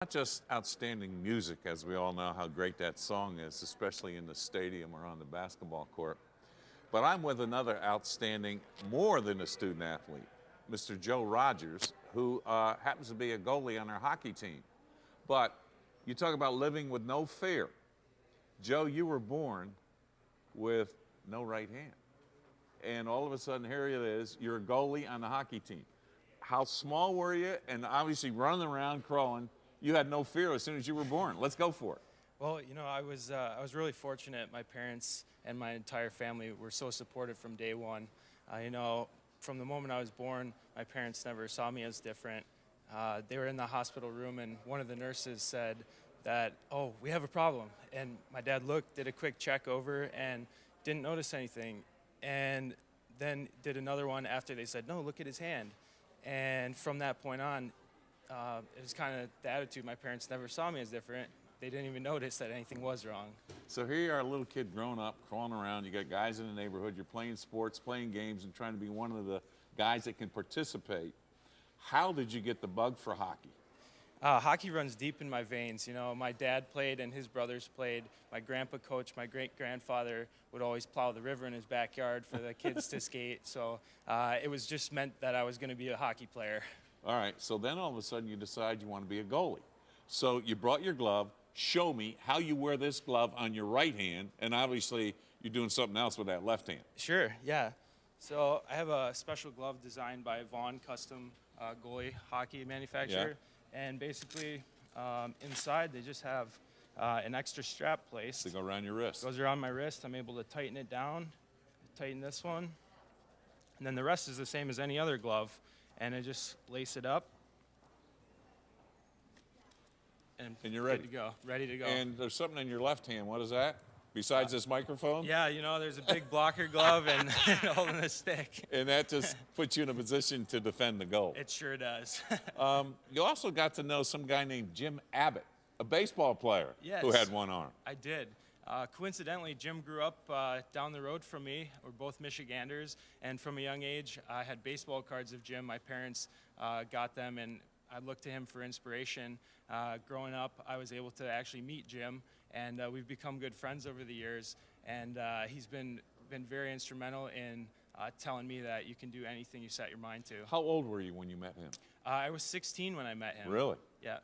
Not just outstanding music, as we all know how great that song is, especially in the stadium or on the basketball court, but I'm with another outstanding, more than a student athlete, Mr. Joe Rogers, who happens to be a goalie on our hockey team. But you talk about living with no fear. Joe, you were born with no right hand. And all of a sudden, here it is, you're a goalie on the hockey team. How small were you? And obviously running around, crawling. You had no fear as soon as you were born. Let's go for it. Well, I was really fortunate. My parents and my entire family were so supportive from day one. From the moment I was born, my parents never saw me as different. They were in the hospital room, and one of the nurses said that, "Oh, we have a problem." And my dad looked, did a quick check over, and didn't notice anything. And then did another one after they said, "No, look at his hand." And from that point on, it was kind of the attitude. My parents never saw me as different. They didn't even notice that anything was wrong. So here you are, a little kid growing up, crawling around. You got guys in the neighborhood. You're playing sports, playing games, and trying to be one of the guys that can participate. How did you get the bug for hockey? Hockey runs deep in my veins. My dad played and his brothers played. My grandpa coached. My great-grandfather would always plow the river in his backyard for the kids to skate. So it was just meant that I was going to be a hockey player. All right, so then all of a sudden you decide you want to be a goalie. So you brought your glove. Show me how you wear this glove on your right hand, and obviously you're doing something else with that left hand. Sure, yeah. So I have a special glove designed by Vaughn Custom Goalie Hockey Manufacturer. Yeah. And basically inside they just have an extra strap placed. To go around your wrist. Goes around my wrist. I'm able to tighten it down, tighten this one, and then the rest is the same as any other glove. And I just lace it up, and you're ready. Ready to go. And there's something in your left hand. What is that? Besides this microphone? Yeah, there's a big blocker glove and holding a stick. And that just puts you in a position to defend the goal. It sure does. You also got to know some guy named Jim Abbott, a baseball player, yes, who had one arm. I did. Coincidentally, Jim grew up down the road from me. We're both Michiganders, and from a young age, I had baseball cards of Jim. My parents got them, and I looked to him for inspiration. Growing up, I was able to actually meet Jim, and we've become good friends over the years. And he's been very instrumental in telling me that you can do anything you set your mind to. How old were you when you met him? I was 16 when I met him. Really? Yeah.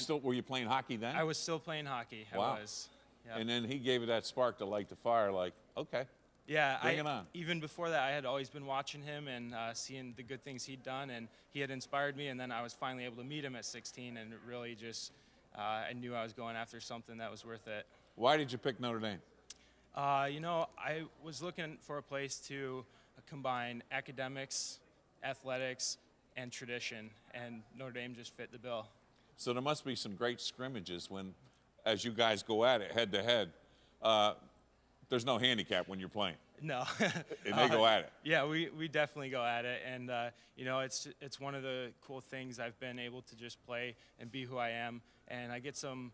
Were you playing hockey then? I was still playing hockey. Wow. I was. Yep. And then he gave you that spark to light the fire, like, okay, yeah, bring it on. Even before that, I had always been watching him and seeing the good things he'd done, and he had inspired me, and then I was finally able to meet him at 16, and it really just, I knew I was going after something that was worth it. Why did you pick Notre Dame? I was looking for a place to combine academics, athletics, and tradition, and Notre Dame just fit the bill. So there must be some great scrimmages when, as you guys go at it head to head, there's no handicap when you're playing. No. And they go at it. Yeah, we definitely go at it, and it's one of the cool things. I've been able to just play and be who I am, and I get some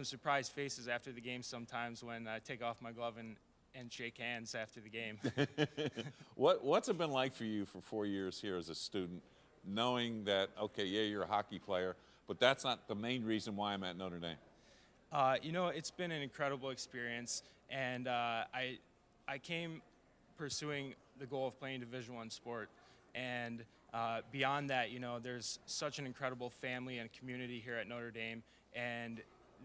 surprise faces after the game sometimes when I take off my glove and shake hands after the game. What's it been like for you for 4 years here as a student, knowing that, okay, yeah, you're a hockey player, but that's not the main reason why I'm at Notre Dame? It's been an incredible experience, and I came pursuing the goal of playing Division I sport, and beyond that, there's such an incredible family and community here at Notre Dame, and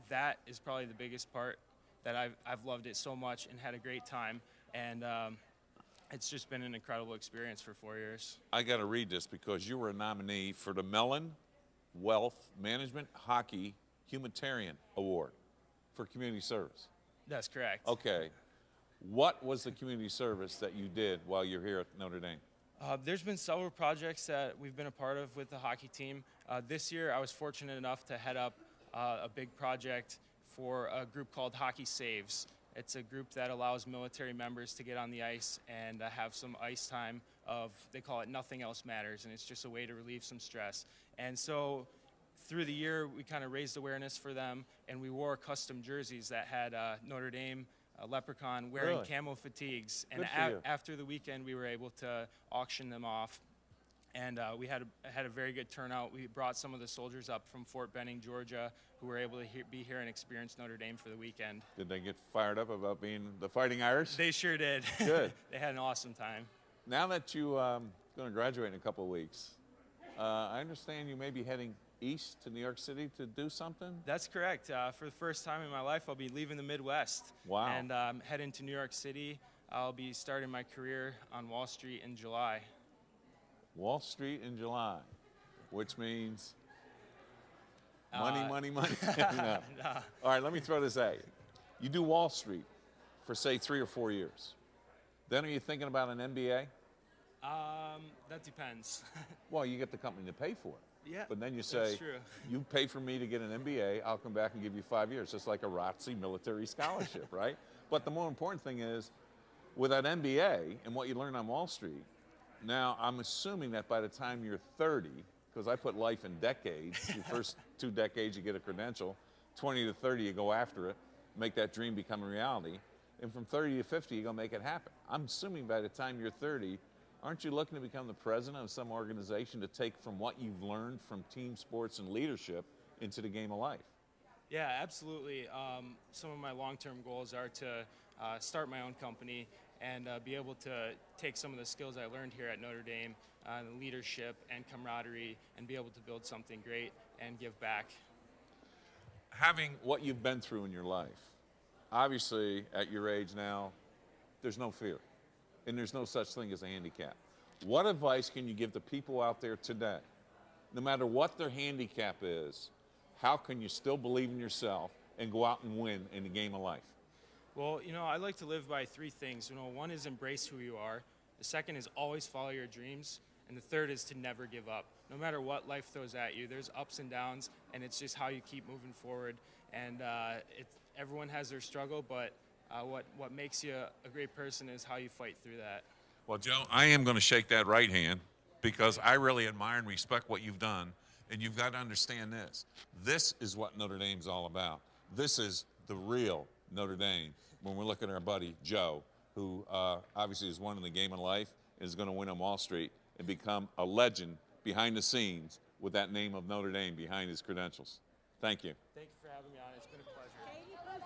that is probably the biggest part. That I've loved it so much and had a great time, and it's just been an incredible experience for 4 years. I got to read this because you were a nominee for the Mellon Wealth Management Hockey Humanitarian Award for community service. That's correct. Okay. What was the community service that you did while you're here at Notre Dame? There's been several projects that we've been a part of with the hockey team. This year, I was fortunate enough to head up a big project for a group called Hockey Saves. It's a group that allows military members to get on the ice and have some ice time they call it Nothing Else Matters, and it's just a way to relieve some stress. And so through the year, we kind of raised awareness for them, and we wore custom jerseys that had Notre Dame leprechaun wearing camo fatigues. And after the weekend, we were able to auction them off And we had a very good turnout. We brought some of the soldiers up from Fort Benning, Georgia, who were able to be here and experience Notre Dame for the weekend. Did they get fired up about being the Fighting Irish? They sure did. Good. They had an awesome time. Now that you're going to graduate in a couple of weeks, I understand you may be heading east to New York City to do something? That's correct. For the first time in my life, I'll be leaving the Midwest. Wow. And heading to New York City. I'll be starting my career on Wall Street in July. Wall Street in July, which means money, money, money. No. No. All right, let me throw this at you. You do Wall Street for, say, 3 or 4 years. Then are you thinking about an MBA? That depends. Well, you get the company to pay for it. Yeah, But then you that's say, true. you pay for me to get an MBA, I'll come back and give you 5 years, just like a ROTC military scholarship, right? But the more important thing is, with that MBA and what you learn on Wall Street, now I'm assuming that by the time you're 30, because I put life in decades, your first 2 decades you get a credential, 20 to 30 you go after it, make that dream become a reality, and from 30 to 50 you're going to make it happen. I'm assuming by the time you're 30, aren't you looking to become the president of some organization to take from what you've learned from team sports and leadership into the game of life? Yeah, absolutely. Some of my long-term goals are to start my own company and be able to take some of the skills I learned here at Notre Dame, leadership and camaraderie, and be able to build something great and give back. Having what you've been through in your life, obviously at your age now, there's no fear, and there's no such thing as a handicap. What advice can you give to people out there today, no matter what their handicap is, how can you still believe in yourself and go out and win in the game of life? Well, I like to live by 3 things. One is embrace who you are. The second is always follow your dreams. And the third is to never give up. No matter what life throws at you, there's ups and downs, and it's just how you keep moving forward. And everyone has their struggle, but what makes you a great person is how you fight through that. Well, Joe, I am going to shake that right hand because I really admire and respect what you've done, and you've got to understand this. This is what Notre Dame's all about. This is the real Notre Dame. When we look at our buddy Joe, who obviously is one in the game of life, is going to win on Wall Street and become a legend behind the scenes with that name of Notre Dame behind his credentials. Thank you. Thank you for having me on. It's been a pleasure.